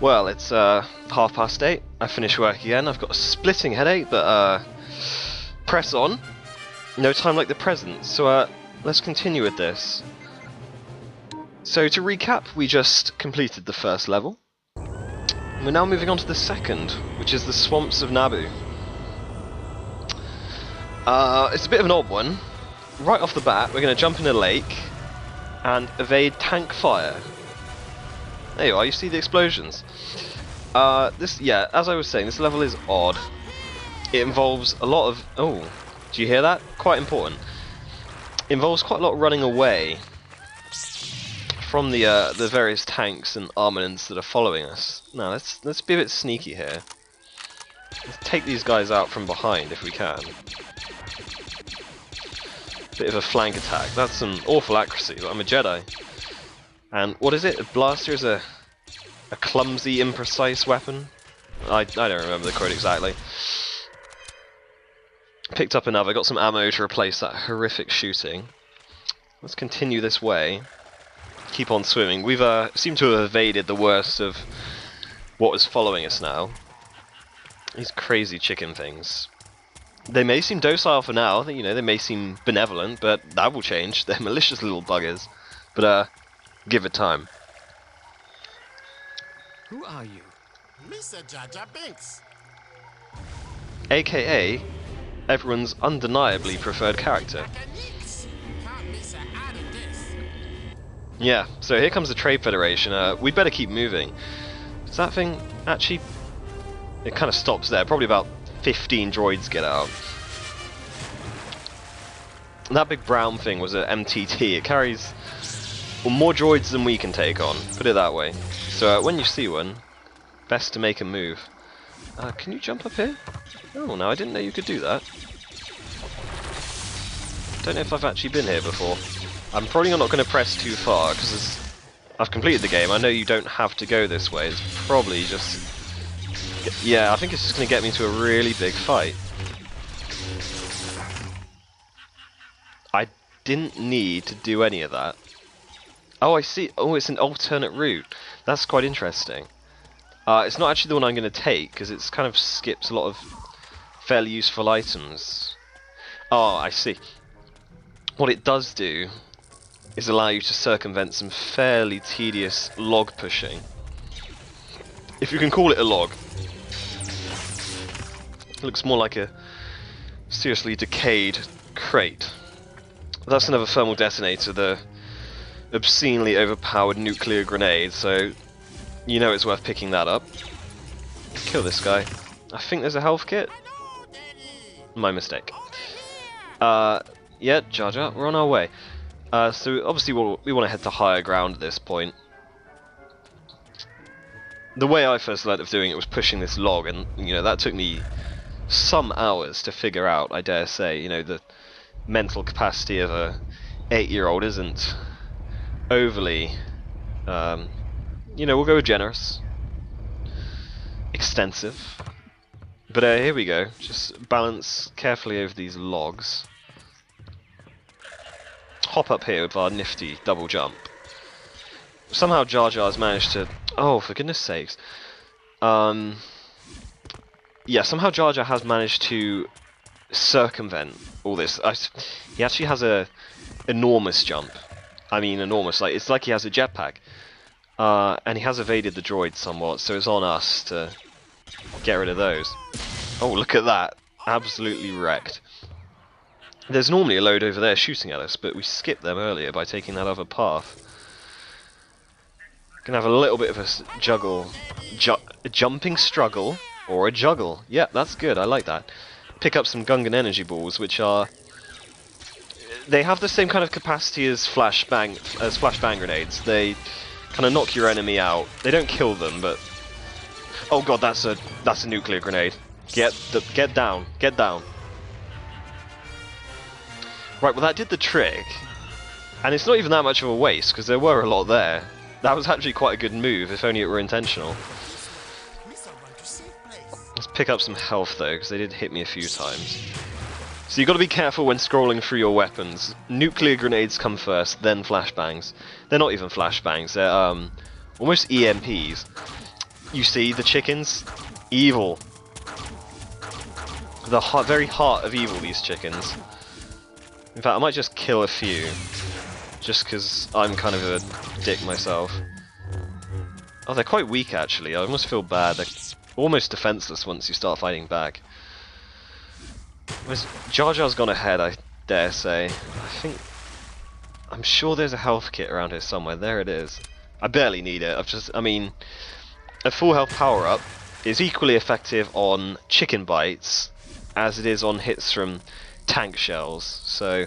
Well, it's 8:30. I finished work again. I've got a splitting headache, but press on. No time like the present. So let's continue with this. So to recap, we just completed the first level. We're now moving on to the second, which is the Swamps of Naboo. It's a bit of an odd one. Right off the bat, we're going to jump in a lake and evade tank fire. There you are, you see the explosions. Yeah, as I was saying, this level is odd. It involves a lot of... Oh, do you hear that? Quite important. It involves quite a lot of running away from the various tanks and armaments that are following us. Now, let's be a bit sneaky here. Let's take these guys out from behind if we can. Bit of a flank attack. That's some awful accuracy, but I'm a Jedi. And what is it? A blaster is a clumsy, imprecise weapon? I don't remember the quote exactly. Picked up another, got some ammo to replace that horrific shooting. Let's continue this way. Keep on swimming. We've seemed to have evaded the worst of what was following us now. These crazy chicken things. They may seem docile for now, you know, they may seem benevolent, but that will change. They're malicious little buggers. But give it time. Who are you? Mr. Jar Jar Binks. AKA everyone's undeniably preferred character. Yeah, so here comes the Trade Federation. We'd better keep moving. Does that thing actually... It kind of stops there. Probably about 15 droids get out. That big brown thing was an MTT. It carries more droids than we can take on. Put it that way. So when you see one, best to make a move. Can you jump up here? Oh, no, I didn't know you could do that. Don't know if I've actually been here before. I'm probably not going to press too far, because I've completed the game. I know you don't have to go this way. It's probably just... Yeah, I think it's just going to get me to a really big fight. I didn't need to do any of that. Oh, I see. Oh, it's an alternate route. That's quite interesting. It's not actually the one I'm going to take, because it's kind of skips a lot of fairly useful items. Oh, I see. What it does do is allow you to circumvent some fairly tedious log pushing. If you can call it a log. It looks more like a seriously decayed crate. That's another thermal detonator, the obscenely overpowered nuclear grenade, so you know it's worth picking that up. Kill this guy. I think there's a health kit. My mistake. Yeah, Jar Jar, we're on our way. So obviously we want to head to higher ground at this point. The way I first learnt of doing it was pushing this log, and you know that took me some hours to figure out. I dare say, you know, the mental capacity of a 8-year-old isn't overly, you know, we'll go with generous, extensive. But here we go. Just balance carefully over these logs. Hop up here with our nifty double jump. Somehow Jar Jar's managed to... Oh, for goodness sakes. Yeah, somehow Jar Jar has managed to circumvent all this. He actually has a enormous jump. I mean enormous, like it's like he has a jetpack. And he has evaded the droids somewhat, so it's on us to get rid of those. Oh, look at that. Absolutely wrecked. There's normally a load over there shooting at us, but we skipped them earlier by taking that other path. Gonna have a little bit of a jumping struggle, or a juggle. Yeah, that's good, I like that. Pick up some Gungan energy balls, which are... They have the same kind of capacity as flashbang grenades. They kind of knock your enemy out. They don't kill them, but... Oh god, that's a nuclear grenade. Get down, get down. Right, well that did the trick, and it's not even that much of a waste, because there were a lot there. That was actually quite a good move, if only it were intentional. Let's pick up some health though, because they did hit me a few times. So you've got to be careful when scrolling through your weapons. Nuclear grenades come first, then flashbangs. They're not even flashbangs, they're almost EMPs. You see the chickens? Evil. The very heart of evil, these chickens. In fact, I might just kill a few. Just because I'm kind of a dick myself. Oh, they're quite weak actually. I almost feel bad. They're almost defenseless once you start fighting back. Jar Jar's gone ahead, I dare say. I'm sure there's a health kit around here somewhere. There it is. I barely need it. I mean, a full health power-up is equally effective on chicken bites as it is on hits from tank shells. So,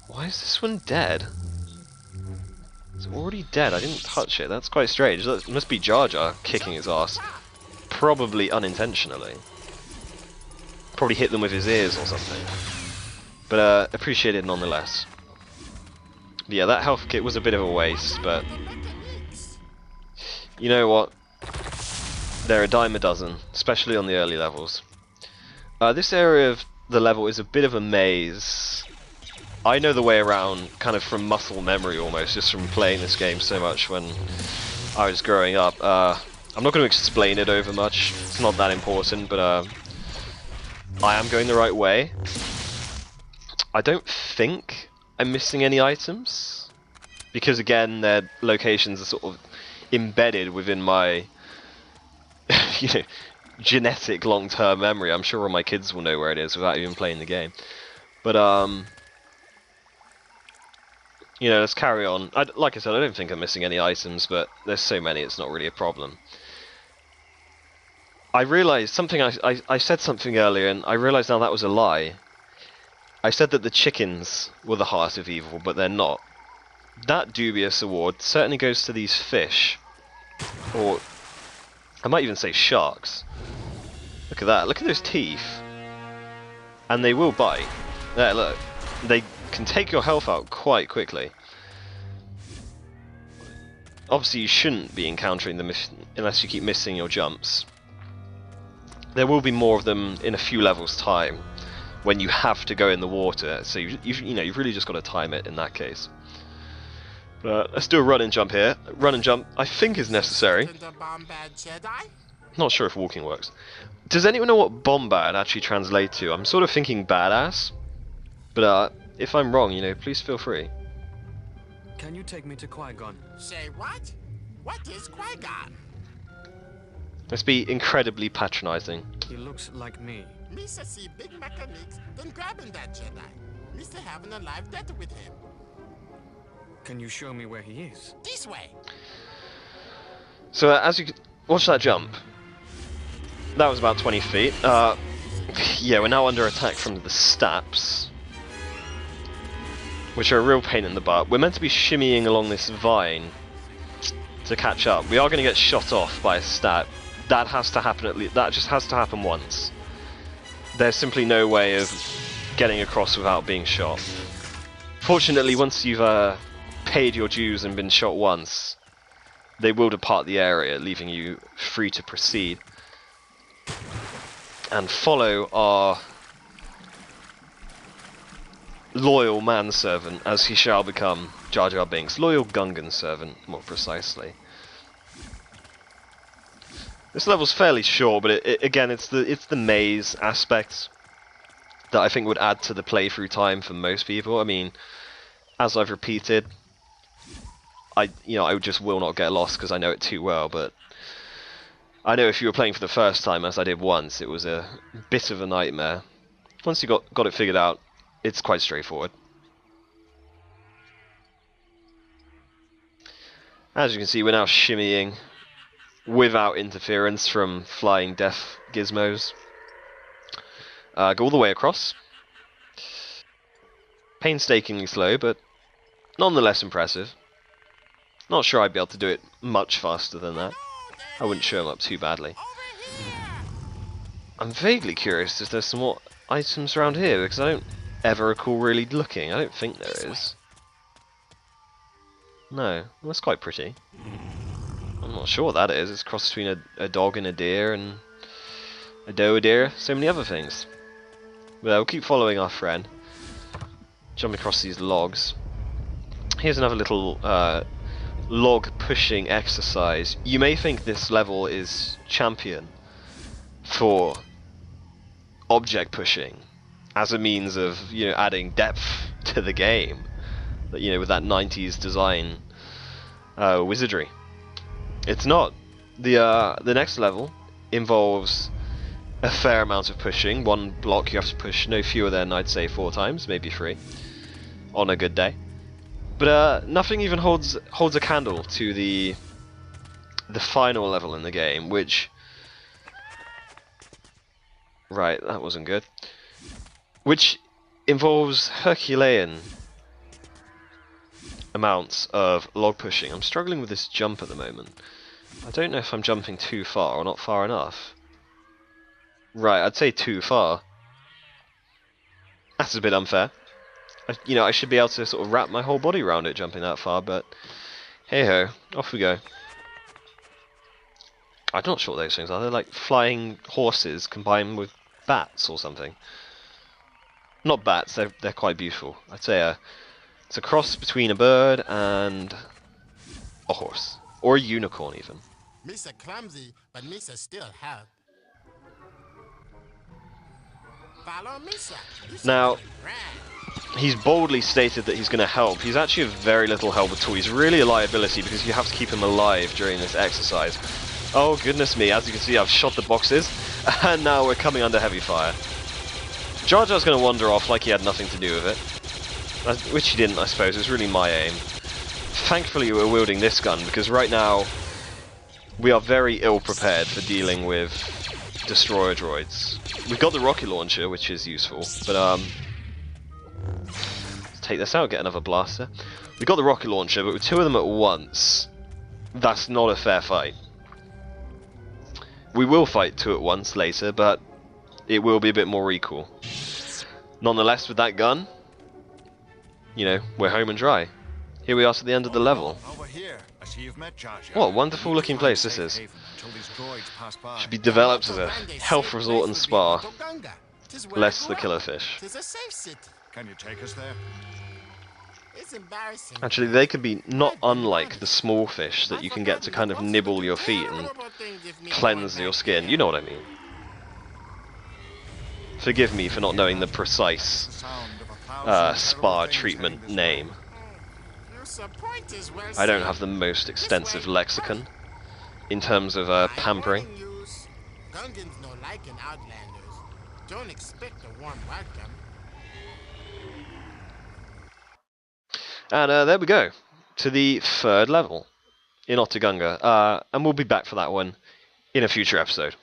why is this one dead? It's already dead. I didn't touch it. That's quite strange. That must be Jar Jar kicking his ass. Probably unintentionally. Probably hit them with his ears or something. But appreciated nonetheless. Yeah, that health kit was a bit of a waste, but you know what? They're a dime a dozen, especially on the early levels. This area of the level is a bit of a maze. I know the way around kind of from muscle memory almost, just from playing this game so much when I was growing up. I'm not going to explain it over much, it's not that important, but I am going the right way. I don't think I'm missing any items, because again their locations are sort of embedded within my you know, genetic long-term memory. I'm sure all my kids will know where it is without even playing the game. But you know, let's carry on. Like I said, I don't think I'm missing any items, but there's so many it's not really a problem. I realised something, I said something earlier and I realised now that was a lie. I said that the chickens were the heart of evil, but they're not. That dubious award certainly goes to these fish. Or, I might even say sharks. Look at that, look at those teeth. And they will bite. There, look. They can take your health out quite quickly. Obviously you shouldn't be encountering them unless you keep missing your jumps. There will be more of them in a few levels' time, when you have to go in the water, so you know, you've really just got to time it in that case. But let's do a run and jump here. Run and jump, I think, is necessary. Not sure if walking works. Does anyone know what bombad actually translates to? I'm sort of thinking badass, but if I'm wrong, you know, please feel free. Can you take me to Qui-Gon? Say what? What is Qui-Gon? Let's be incredibly patronizing. He looks like me. Misa see big mechanics, then grabbing that Jedi. Misa having a live death with him. Can you show me where he is? This way. So as you can watch that jump, that was about 20 feet. Yeah, we're now under attack from the Staps, which are a real pain in the butt. We're meant to be shimmying along this vine to catch up. We are going to get shot off by a Stab. That has to happen at least. That just has to happen once. There's simply no way of getting across without being shot. Fortunately, once you've paid your dues and been shot once, they will depart the area, leaving you free to proceed and follow our loyal manservant, as he shall become, Jar Jar Binks. Loyal Gungan servant, more precisely. This level's fairly short, but again, it's the maze aspect that I think would add to the playthrough time for most people. I mean, as I've repeated, I just will not get lost because I know it too well. But I know if you were playing for the first time, as I did once, it was a bit of a nightmare. Once you got it figured out, it's quite straightforward. As you can see, we're now shimmying without interference from flying death gizmos. Go all the way across. Painstakingly slow, but nonetheless impressive. Not sure I'd be able to do it much faster than that. I wouldn't show them up too badly. I'm vaguely curious if there's some more items around here, because I don't ever recall really looking. I don't think there is. No, that's quite pretty. I'm not sure what that is. It's a cross between a dog and a deer and a doe deer. So many other things. Well, we'll keep following our friend. Jump across these logs. Here's another little log pushing exercise, you may think this level is champion for object pushing as a means of, you know, adding depth to the game, you know, with that 90s design wizardry. It's not. The next level involves a fair amount of pushing. One block you have to push no fewer than, I'd say, 4 times, maybe 3, on a good day. But nothing even holds a candle to the final level in the game, which... Right, that wasn't good. Which involves Herculean amounts of log pushing. I'm struggling with this jump at the moment. I don't know if I'm jumping too far or not far enough. Right, I'd say too far. That's a bit unfair. You know, I should be able to sort of wrap my whole body around it jumping that far, but hey ho, off we go. I'm not sure what those things are. They're like flying horses combined with bats or something. Not bats, they're quite beautiful. I'd say it's a cross between a bird and a horse. Or a unicorn even. Misa clumsy, but Misa still help. Follow Misa. Now, he's boldly stated that he's going to help. He's actually of very little help at all. He's really a liability because you have to keep him alive during this exercise. Oh goodness me, as you can see I've shot the boxes and now we're coming under heavy fire. Jar Jar's going to wander off like he had nothing to do with it. Which he didn't, I suppose. It was really my aim. Thankfully we're wielding this gun because right now we are very ill prepared for dealing with destroyer droids. We've got the rocket launcher, which is useful, but let's take this out, get another blaster. We've got the rocket launcher, but with 2 of them at once, that's not a fair fight. We will fight 2 at once later, but it will be a bit more recoil. Nonetheless, with that gun, you know, we're home and dry. Here we are to the end of the level. Over here. I see you've met Jar Jar. What a wonderful looking place this is. Should be developed as a health resort and spa, less the killer fish. Tis a safe city. Can you take us there? It's embarrassing. Actually, they could be not unlike the small fish that you can get to kind of nibble your feet and cleanse your skin. You know what I mean. Forgive me for not knowing the precise spa treatment name. I don't have the most extensive lexicon in terms of pampering. Gungans no liking outlanders. Don't expect a warm welcome. And there we go, to the 3rd level in Otoh Gunga, and we'll be back for that one in a future episode.